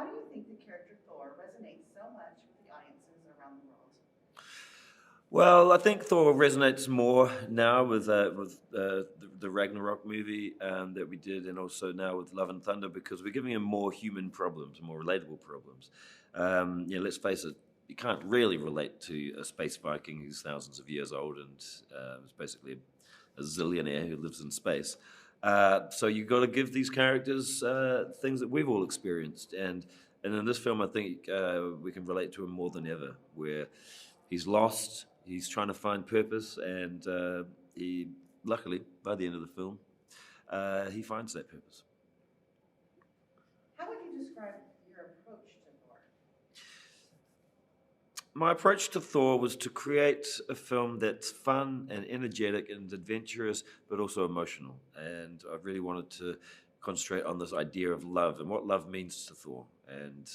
Why do you think the character Thor resonates so much with the audiences around the world? Well, I think Thor resonates more now with the Ragnarok movie that we did, and also now with Love and Thunder, because we're giving him more human problems, more relatable problems. Let's face it, you can't really relate to a space Viking who's thousands of years old and is basically a zillionaire who lives in space. So you've got to give these characters things that we've all experienced, and in this film, I think we can relate to him more than ever, where he's lost. He's trying to find purpose, and he, luckily, by the end of the film, he finds that purpose. How would you describe your approach to Thor? My approach to Thor was to create a film that's fun and energetic and adventurous, but also emotional. And I really wanted to concentrate on this idea of love and what love means to Thor, and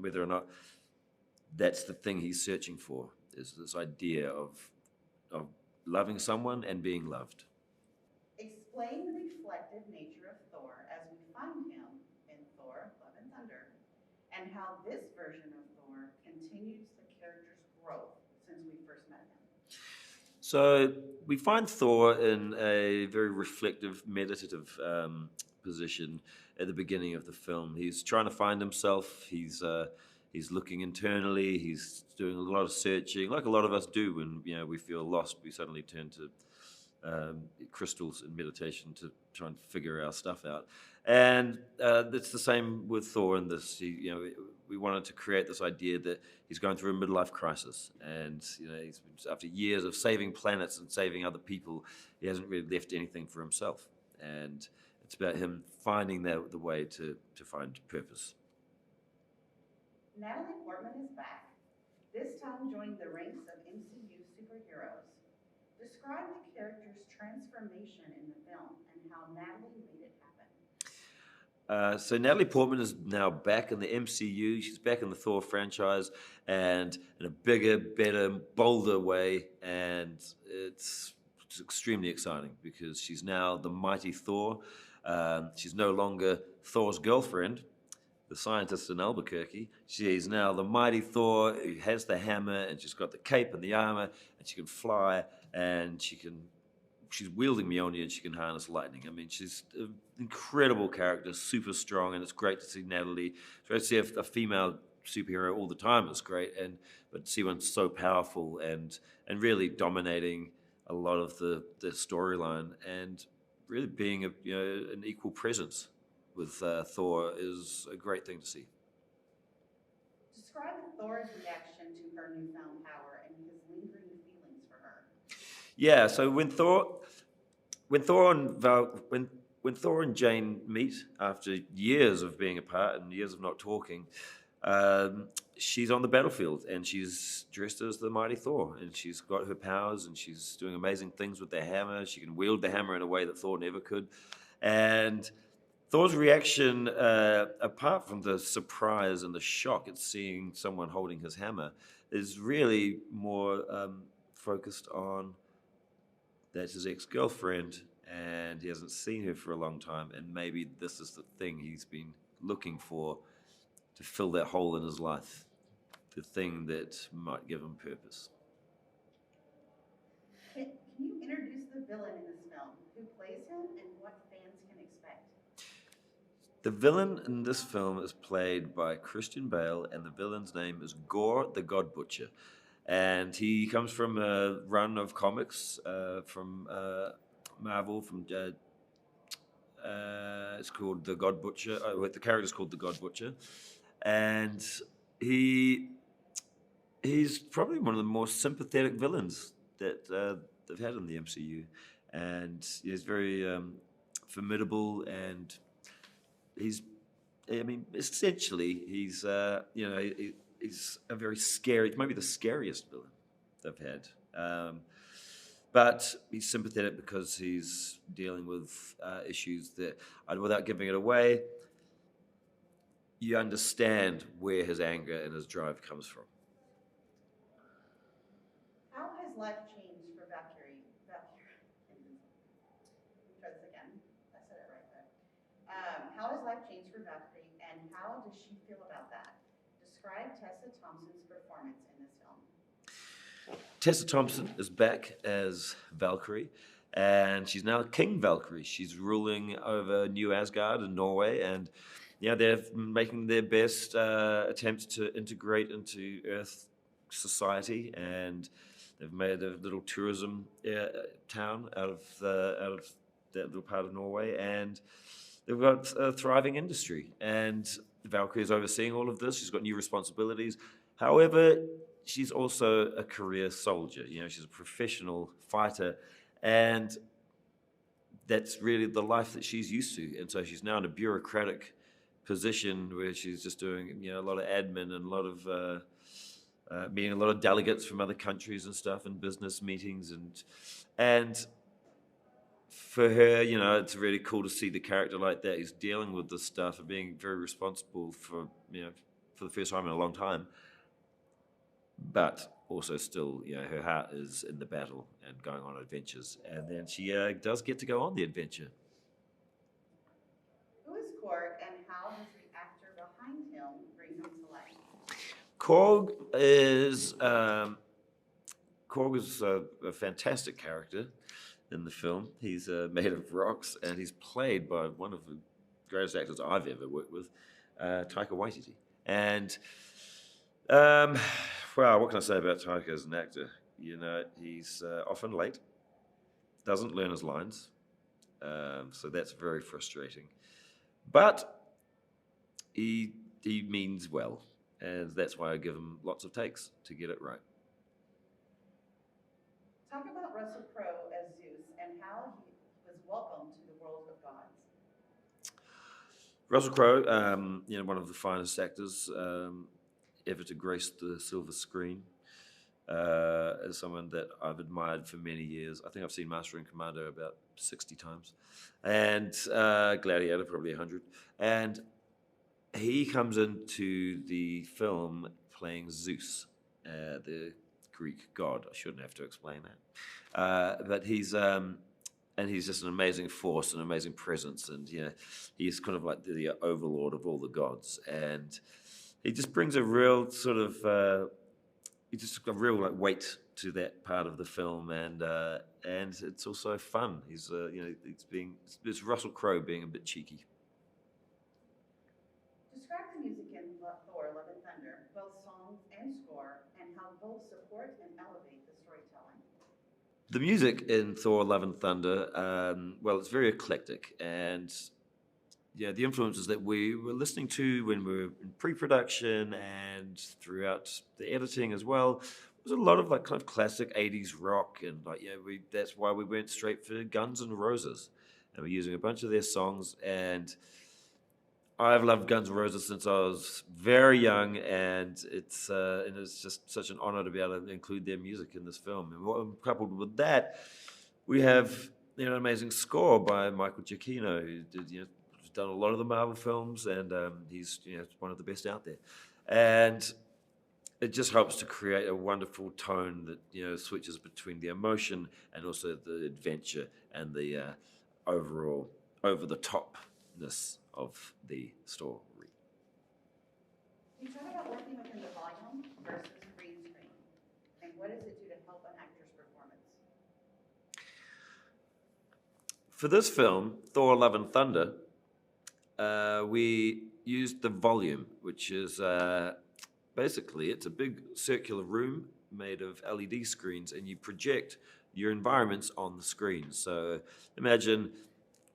whether or not that's the thing he's searching for, is this idea of loving someone and being loved. Explain the reflective nature of Thor as we find him in Thor, Love and Thunder, and how this version of Thor continues the character's growth since we first met him. So we find Thor in a very reflective, meditative position at the beginning of the film. He's trying to find himself. He's looking internally. He's doing a lot of searching, like a lot of us do when we feel lost. We suddenly turn to crystals in meditation to try and figure our stuff out. And it's the same with Thor in this. We wanted to create this idea that he's going through a midlife crisis, and after years of saving planets and saving other people, he hasn't really left anything for himself. And it's about him finding the way to find purpose. Natalie Portman is back, this time joining the ranks of MCU superheroes. Describe the character's transformation in the film and how Natalie made it happen. So Natalie Portman is now back in the MCU. She's back in the Thor franchise, and in a bigger, better, bolder way. And it's extremely exciting because she's now the mighty Thor. She's no longer Thor's girlfriend, the scientist in Albuquerque. She's now the mighty Thor who has the hammer, and she's got the cape and the armor, and she can fly, and she's wielding Mjolnir, and she can harness lightning. I mean, she's an incredible character, super strong, and it's great to see Natalie. It's great to see a female superhero all the time. It's great, but to see one so powerful and really dominating a lot of the storyline, and really being an equal presence with Thor is a great thing to see. Describe Thor's reaction to her newfound power and his lingering feelings for her. Yeah, so when Thor and Jane meet after years of being apart and years of not talking, she's on the battlefield and she's dressed as the mighty Thor, and she's got her powers and she's doing amazing things with the hammer. She can wield the hammer in a way that Thor never could, and Thor's reaction, apart from the surprise and the shock at seeing someone holding his hammer, is really more focused on that's his ex-girlfriend, and he hasn't seen her for a long time, and maybe this is the thing he's been looking for to fill that hole in his life, the thing that might give him purpose. Can you introduce the villain in this film? Who plays him and what fans can expect? The villain in this film is played by Christian Bale, and the villain's name is Gorr the God Butcher. And he comes from a run of comics from Marvel. It's called the God Butcher. The character's called the God Butcher, and he's probably one of the more sympathetic villains that they've had in the MCU, and he's very formidable, and essentially he's he's a very scary, maybe the scariest villain they've had. But he's sympathetic because he's dealing with issues that, without giving it away, you understand where his anger and his drive comes from. How has life changed for Valkyrie? Let me try this again. I said it right there. How has life changed for Valkyrie, and how does she feel about that? Describe Tessa Thompson's performance in this film. Tessa Thompson is back as Valkyrie, and she's now King Valkyrie. She's ruling over New Asgard in Norway, and they're making their best attempts to integrate into Earth society, and they've made a little tourism town out of that little part of Norway, and they've got a thriving industry. And Valkyrie is overseeing all of this. She's got new responsibilities. However, she's also a career soldier. She's a professional fighter, and that's really the life that she's used to. And so she's now in a bureaucratic position where she's just doing a lot of admin and a lot of meeting a lot of delegates from other countries and stuff, and business meetings, and for her, it's really cool to see the character like that. He's dealing with this stuff and being very responsible for the first time in a long time, but also still, her heart is in the battle and going on adventures, and then she does get to go on the adventure. Who is Korg, and how does the actor behind him bring him to life? Korg is a fantastic character in the film. He's made of rocks, and he's played by one of the greatest actors I've ever worked with, Taika Waititi. And well, what can I say about Taika as an actor? He's often late, doesn't learn his lines, so that's very frustrating. But he means well, and that's why I give him lots of takes to get it right. Talk about Russell Crowe as Zeus and how he was welcomed to the world of gods. Russell Crowe, one of the finest actors ever to grace the silver screen, is someone that I've admired for many years. I think I've seen Master and Commander about 60 times, and Gladiator probably 100. And he comes into the film playing Zeus, the Greek god. I shouldn't have to explain that, but he's just an amazing force, an amazing presence, and he's kind of like the overlord of all the gods, and he just brings a real sort of weight to that part of the film, and it's also fun. He's it's Russell Crowe being a bit cheeky. Describe the music in Thor: Love and Thunder, both songs and score, and how both support and elevate the storytelling. The music in Thor: Love and Thunder, well, it's very eclectic, and the influences that we were listening to when we were in pre-production and throughout the editing as well was a lot of kind of classic 80s rock, and that's why we went straight for Guns N' Roses, and we're using a bunch of their songs. And I've loved Guns N' Roses since I was very young, and it's just such an honor to be able to include their music in this film. And coupled with that, we have an amazing score by Michael Giacchino, who did done a lot of the Marvel films, and he's one of the best out there. And it just helps to create a wonderful tone that switches between the emotion and also the adventure and the overall over-the-topness of the story. You talk about working within the volume versus green screen, and what does it do to help an actor's performance? For this film, Thor: Love and Thunder, we used the volume, which is basically it's a big circular room made of LED screens, and you project your environments on the screen. So imagine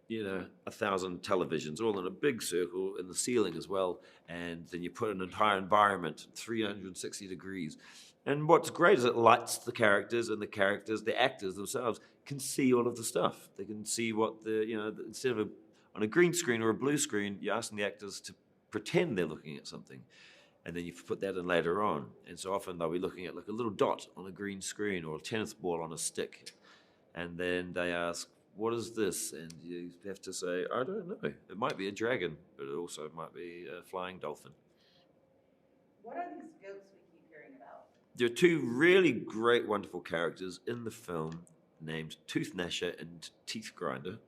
1,000 televisions all in a big circle in the ceiling as well, and then you put an entire environment 360 degrees. And what's great is it lights the characters, and the actors themselves can see all of the stuff. They can see what instead of on a green screen or a blue screen, you're asking the actors to pretend they're looking at something, and then you put that in later on. And so often they'll be looking at like a little dot on a green screen or a tennis ball on a stick, and then they ask, "What is this?" And you have to say, "I don't know. It might be a dragon, but it also might be a flying dolphin." What are these goats we keep hearing about? There are two really great, wonderful characters in the film named Tooth Gnasher and Teeth Grinder,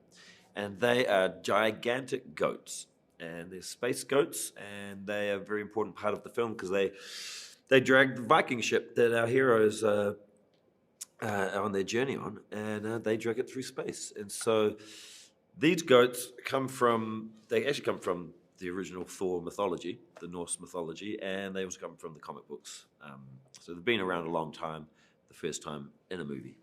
and they are gigantic goats. and they're space goats, and they are a very important part of the film because they drag the Viking ship that our heroes are on their journey on, and they drag it through space. And so these goats they actually come from the original Thor mythology, the Norse mythology, and they also come from the comic books. So they've been around a long time, the first time in a movie.